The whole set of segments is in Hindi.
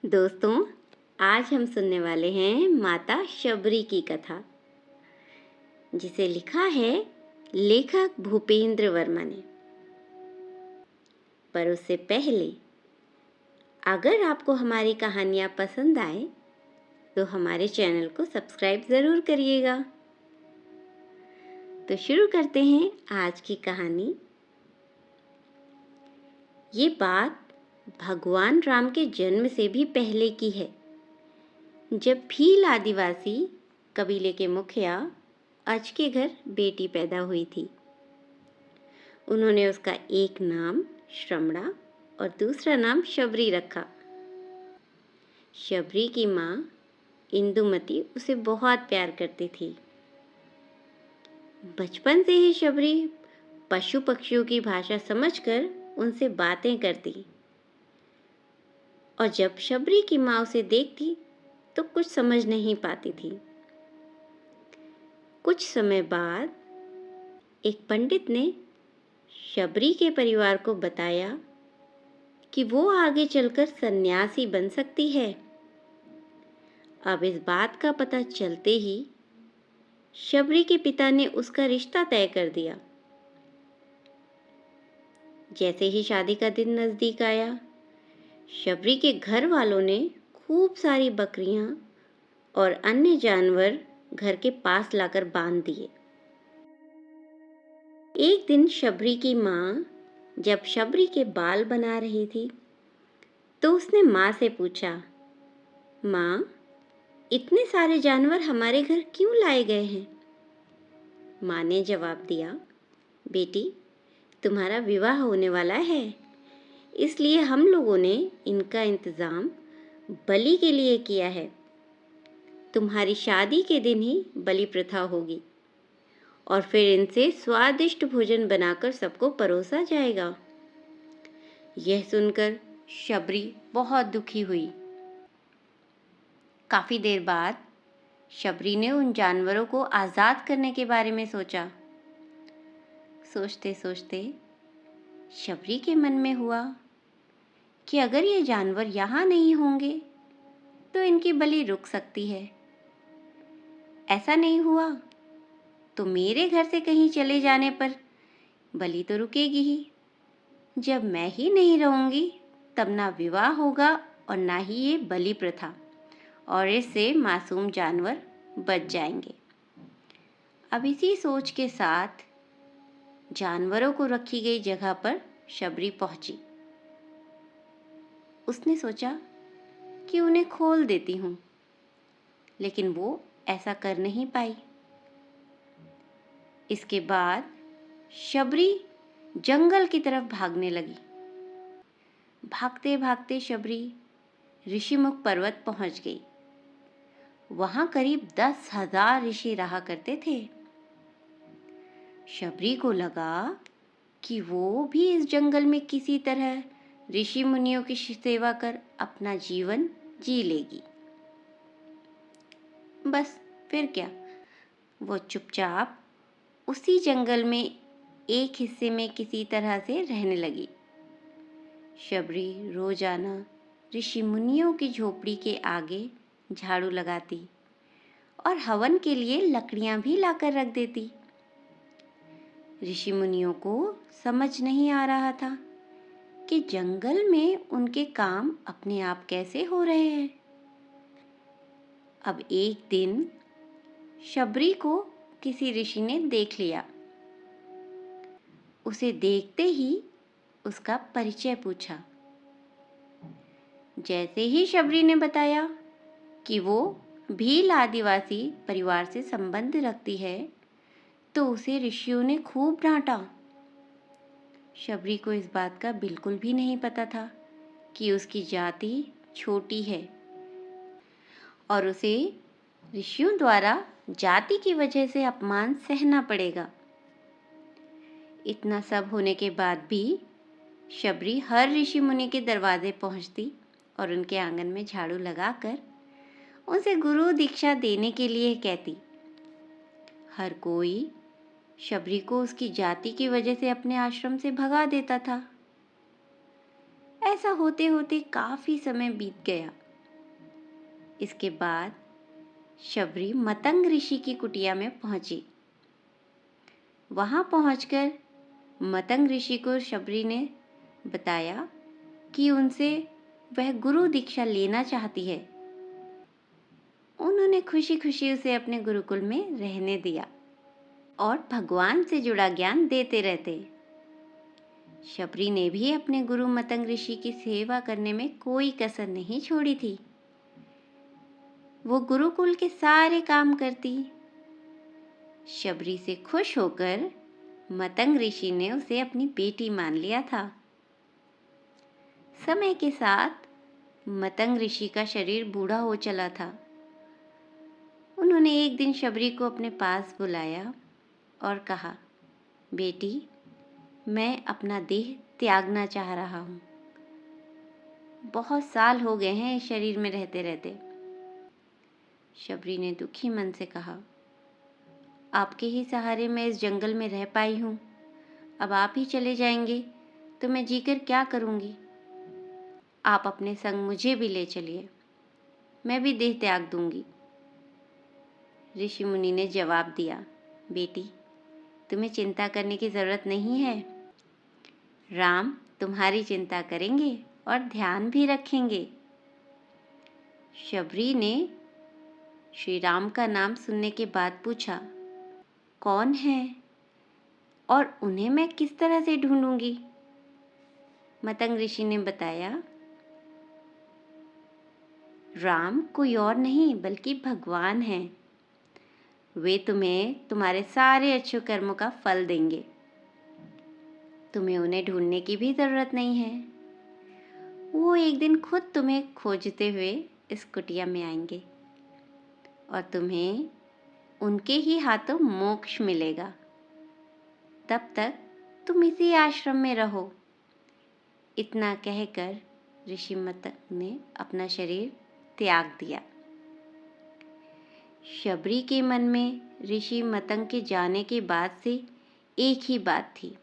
दोस्तों, आज हम सुनने वाले हैं माता शबरी की कथा, जिसे लिखा है लेखक भूपेंद्र वर्मा ने। पर उससे पहले, अगर आपको हमारी कहानियाँ पसंद आए तो हमारे चैनल को सब्सक्राइब ज़रूर करिएगा। तो शुरू करते हैं आज की कहानी। ये बात भगवान राम के जन्म से भी पहले की है, जब भील आदिवासी कबीले के मुखिया अज के घर बेटी पैदा हुई थी। उन्होंने उसका एक नाम श्रमणा और दूसरा नाम शबरी रखा। शबरी की माँ इंदुमती उसे बहुत प्यार करती थी। बचपन से ही शबरी पशु पक्षियों की भाषा समझकर उनसे बातें करती, और जब शबरी की माँ उसे देखती तो कुछ समझ नहीं पाती थी। कुछ समय बाद एक पंडित ने शबरी के परिवार को बताया कि वो आगे चलकर सन्यासी बन सकती है। अब इस बात का पता चलते ही शबरी के पिता ने उसका रिश्ता तय कर दिया। जैसे ही शादी का दिन नजदीक आया, शबरी के घर वालों ने खूब सारी बकरियां और अन्य जानवर घर के पास लाकर बांध दिए। एक दिन शबरी की माँ जब शबरी के बाल बना रही थी तो उसने माँ से पूछा, माँ, इतने सारे जानवर हमारे घर क्यों लाए गए हैं? माँ ने जवाब दिया, बेटी, तुम्हारा विवाह होने वाला है, इसलिए हम लोगों ने इनका इंतजाम बलि के लिए किया है। तुम्हारी शादी के दिन ही बलि प्रथा होगी और फिर इनसे स्वादिष्ट भोजन बनाकर सबको परोसा जाएगा। यह सुनकर शबरी बहुत दुखी हुई। काफी देर बाद शबरी ने उन जानवरों को आजाद करने के बारे में सोचा। सोचते सोचते शबरी के मन में हुआ कि अगर ये जानवर यहाँ नहीं होंगे तो इनकी बलि रुक सकती है। ऐसा नहीं हुआ तो मेरे घर से कहीं चले जाने पर बलि तो रुकेगी ही। जब मैं ही नहीं रहूंगी तब ना विवाह होगा और ना ही ये बलि प्रथा, और इससे मासूम जानवर बच जाएंगे। अब इसी सोच के साथ जानवरों को रखी गई जगह पर शबरी पहुंची। उसने सोचा कि उन्हें खोल देती हूँ, लेकिन वो ऐसा कर नहीं पाई। इसके बाद शबरी जंगल की तरफ भागने लगी। भागते भागते शबरी ऋषिमुख पर्वत पहुंच गई। वहां करीब 10,000 ऋषि रहा करते थे। शबरी को लगा कि वो भी इस जंगल में किसी तरह ऋषि मुनियों की सेवा कर अपना जीवन जी लेगी। बस फिर क्या, वो चुपचाप उसी जंगल में एक हिस्से में किसी तरह से रहने लगी। शबरी रोजाना ऋषि मुनियों की झोपड़ी के आगे झाड़ू लगाती और हवन के लिए लकड़ियां भी लाकर रख देती। ऋषि मुनियों को समझ नहीं आ रहा था कि जंगल में उनके काम अपने आप कैसे हो रहे हैं। अब एक दिन शबरी को किसी ऋषि ने देख लिया। उसे देखते ही उसका परिचय पूछा। जैसे ही शबरी ने बताया कि वो भील आदिवासी परिवार से संबंध रखती है, तो उसे ऋषियों ने खूब डांटा। शबरी को इस बात का बिल्कुल भी नहीं पता था कि उसकी जाति छोटी है और उसे ऋषियों द्वारा जाति की वजह से अपमान सहना पड़ेगा। इतना सब होने के बाद भी शबरी हर ऋषि मुनि के दरवाजे पहुंचती और उनके आंगन में झाड़ू लगाकर उनसे गुरु दीक्षा देने के लिए कहती। हर कोई शबरी को उसकी जाति की वजह से अपने आश्रम से भगा देता था। ऐसा होते होते काफी समय बीत गया। इसके बाद शबरी मतंग ऋषि की कुटिया में पहुंची। वहां पहुंचकर मतंग ऋषि को शबरी ने बताया कि उनसे वह गुरु दीक्षा लेना चाहती है। उन्होंने खुशी खुशी उसे अपने गुरुकुल में रहने दिया और भगवान से जुड़ा ज्ञान देते रहते। शबरी ने भी अपने गुरु मतंग ऋषि की सेवा करने में कोई कसर नहीं छोड़ी थी। वो गुरुकुल के सारे काम करती। शबरी से खुश होकर मतंग ऋषि ने उसे अपनी बेटी मान लिया था। समय के साथ मतंग ऋषि का शरीर बूढ़ा हो चला था। उन्होंने एक दिन शबरी को अपने पास बुलाया और कहा, बेटी, मैं अपना देह त्यागना चाह रहा हूँ। बहुत साल हो गए हैं इस शरीर में रहते रहते। शबरी ने दुखी मन से कहा, आपके ही सहारे मैं इस जंगल में रह पाई हूँ। अब आप ही चले जाएंगे तो मैं जीकर क्या करूँगी? आप अपने संग मुझे भी ले चलिए, मैं भी देह त्याग दूंगी। ऋषि मुनि ने जवाब दिया, बेटी, तुम्हें चिंता करने की जरूरत नहीं है। राम तुम्हारी चिंता करेंगे और ध्यान भी रखेंगे। शबरी ने श्री राम का नाम सुनने के बाद पूछा, कौन है और उन्हें मैं किस तरह से ढूंढूंगी? मतंग ऋषि ने बताया, राम कोई और नहीं बल्कि भगवान हैं। वे तुम्हें तुम्हारे सारे अच्छे कर्मों का फल देंगे। तुम्हें उन्हें ढूंढने की भी जरूरत नहीं है। वो एक दिन खुद तुम्हें खोजते हुए इस कुटिया में आएंगे और तुम्हें उनके ही हाथों मोक्ष मिलेगा। तब तक तुम इसी आश्रम में रहो। इतना कहकर ऋषि मतंग ने अपना शरीर त्याग दिया। शबरी के मन में ऋषि मतंग के जाने के बाद से एक ही बात थी,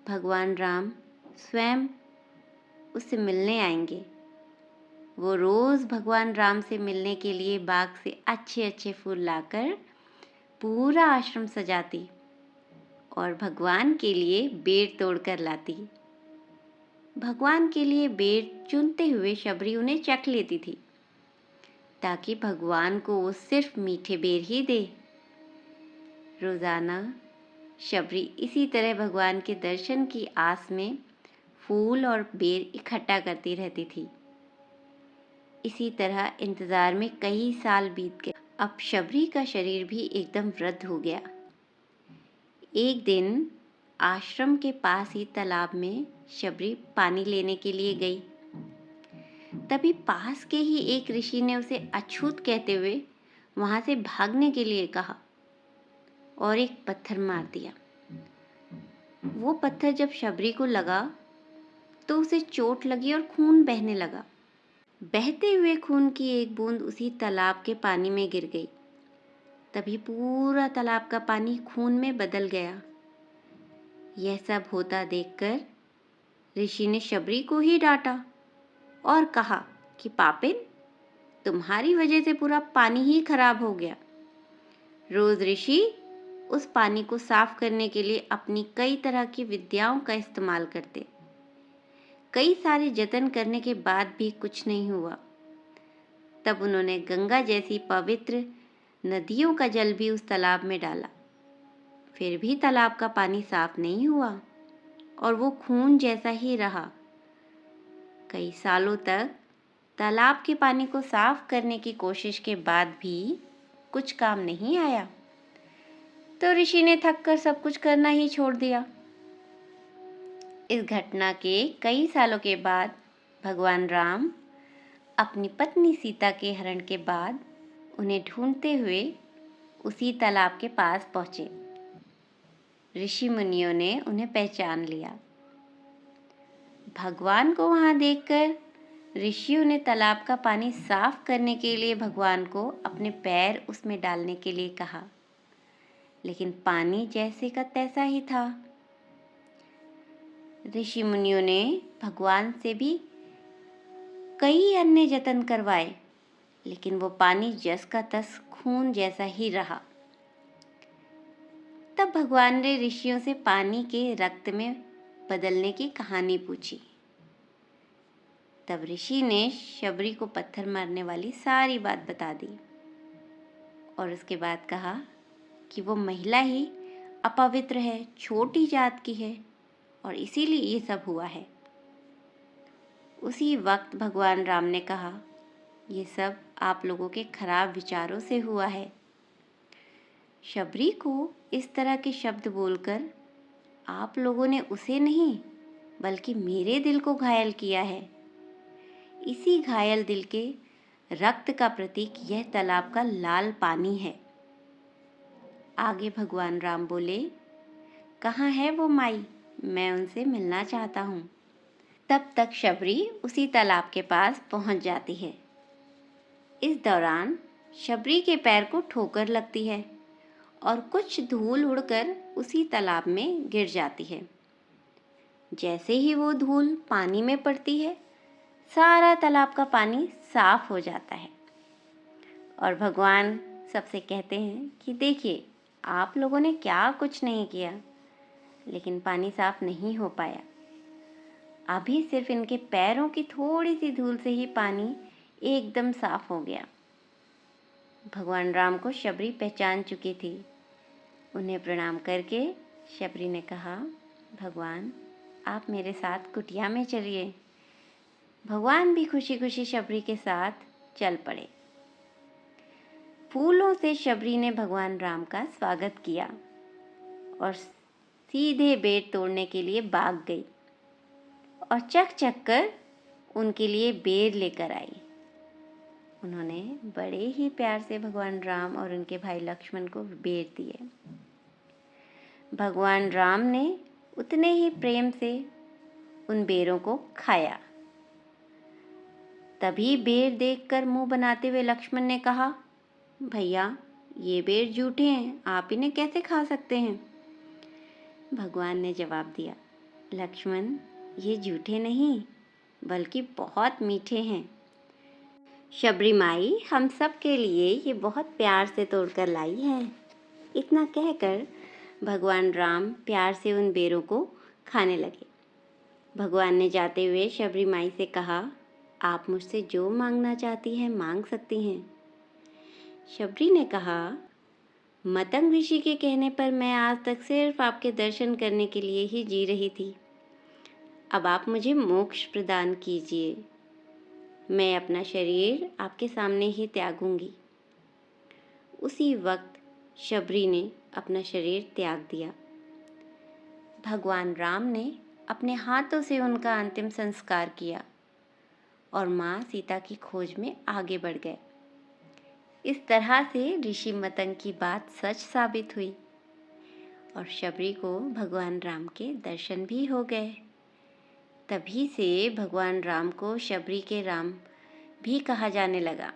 भगवान राम स्वयं उससे मिलने आएंगे। वो रोज भगवान राम से मिलने के लिए बाग से अच्छे अच्छे फूल लाकर पूरा आश्रम सजाती और भगवान के लिए बेर तोड़कर लाती। भगवान के लिए बेर चुनते हुए शबरी उन्हें चख लेती थी ताकि भगवान को वो सिर्फ मीठे बेर ही दे। रोजाना शबरी इसी तरह भगवान के दर्शन की आस में फूल और बेर इकट्ठा करती रहती थी। इसी तरह इंतजार में कई साल बीत गए। अब शबरी का शरीर भी एकदम वृद्ध हो गया। एक दिन आश्रम के पास ही तालाब में शबरी पानी लेने के लिए गई। तभी पास के ही एक ऋषि ने उसे अछूत कहते हुए वहां से भागने के लिए कहा और एक पत्थर मार दिया। वो पत्थर जब शबरी को लगा तो उसे चोट लगी और खून बहने लगा। बहते हुए खून की एक बूंद उसी तालाब के पानी में गिर गई। तभी पूरा तालाब का पानी खून में बदल गया। यह सब होता देखकर ऋषि ने शबरी को ही डांटा और कहा कि पापिन, तुम्हारी वजह से पूरा पानी ही खराब हो गया। रोज ऋषि उस पानी को साफ करने के लिए अपनी कई तरह की विद्याओं का इस्तेमाल करते। कई सारे जतन करने के बाद भी कुछ नहीं हुआ। तब उन्होंने गंगा जैसी पवित्र नदियों का जल भी उस तालाब में डाला। फिर भी तालाब का पानी साफ नहीं हुआ और वो खून जैसा ही रहा। कई सालों तक तालाब के पानी को साफ करने की कोशिश के बाद भी कुछ काम नहीं आया। तो ऋषि ने थककर सब कुछ करना ही छोड़ दिया। इस घटना के कई सालों के बाद भगवान राम अपनी पत्नी सीता के हरण के बाद उन्हें ढूंढते हुए उसी तालाब के पास पहुंचे। ऋषि मुनियों ने उन्हें पहचान लिया। भगवान को वहां देखकर ऋषियों ने तालाब का पानी साफ करने के लिए भगवान को अपने पैर उसमें डालने के लिए कहा, लेकिन पानी जैसे का तैसा ही था। ऋषि मुनियों ने भगवान से भी कई अन्य जतन करवाए, लेकिन वो पानी जस का तस खून जैसा ही रहा। तब भगवान ने ऋषियों से पानी के रक्त में बदलने की कहानी पूछी। तब ऋषि ने शबरी को पत्थर मारने वाली सारी बात बता दी और उसके बाद कहा कि वो महिला ही अपवित्र है, छोटी जात की है और इसीलिए ये सब हुआ है। उसी वक्त भगवान राम ने कहा, ये सब आप लोगों के खराब विचारों से हुआ है। शबरी को इस तरह के शब्द बोलकर आप लोगों ने उसे नहीं बल्कि मेरे दिल को घायल किया है। इसी घायल दिल के रक्त का प्रतीक यह तालाब का लाल पानी है। आगे भगवान राम बोले, कहाँ है वो माई? मैं उनसे मिलना चाहता हूँ। तब तक शबरी उसी तालाब के पास पहुँच जाती है। इस दौरान शबरी के पैर को ठोकर लगती है और कुछ धूल उड़कर उसी तालाब में गिर जाती है। जैसे ही वो धूल पानी में पड़ती है, सारा तालाब का पानी साफ हो जाता है और भगवान सबसे कहते हैं कि देखिए, आप लोगों ने क्या कुछ नहीं किया, लेकिन पानी साफ नहीं हो पाया। अभी सिर्फ इनके पैरों की थोड़ी सी धूल से ही पानी एकदम साफ हो गया। भगवान राम को शबरी पहचान चुकी थी। उन्हें प्रणाम करके शबरी ने कहा, भगवान आप मेरे साथ कुटिया में चलिए। भगवान भी खुशी खुशी शबरी के साथ चल पड़े। फूलों से शबरी ने भगवान राम का स्वागत किया और सीधे बेर तोड़ने के लिए भाग गई और चक चक कर उनके लिए बेर लेकर आई। उन्होंने बड़े ही प्यार से भगवान राम और उनके भाई लक्ष्मण को बेर दिए। भगवान राम ने उतने ही प्रेम से उन बेरों को खाया। तभी बेर देखकर मुंह बनाते हुए लक्ष्मण ने कहा, भैया ये बेर झूठे हैं, आप इन्हें कैसे खा सकते हैं? भगवान ने जवाब दिया, लक्ष्मण ये झूठे नहीं बल्कि बहुत मीठे हैं। शबरी माई हम सब के लिए ये बहुत प्यार से तोड़कर लाई है। इतना कहकर भगवान राम प्यार से उन बेरों को खाने लगे। भगवान ने जाते हुए शबरी माई से कहा, आप मुझसे जो मांगना चाहती हैं मांग सकती हैं। शबरी ने कहा, मतंग ऋषि के कहने पर मैं आज तक सिर्फ आपके दर्शन करने के लिए ही जी रही थी। अब आप मुझे मोक्ष प्रदान कीजिए। मैं अपना शरीर आपके सामने ही त्यागूंगी। उसी वक्त शबरी ने अपना शरीर त्याग दिया। भगवान राम ने अपने हाथों से उनका अंतिम संस्कार किया और माँ सीता की खोज में आगे बढ़ गए। इस तरह से ऋषि मतंग की बात सच साबित हुई और शबरी को भगवान राम के दर्शन भी हो गए। तभी से भगवान राम को शबरी के राम भी कहा जाने लगा।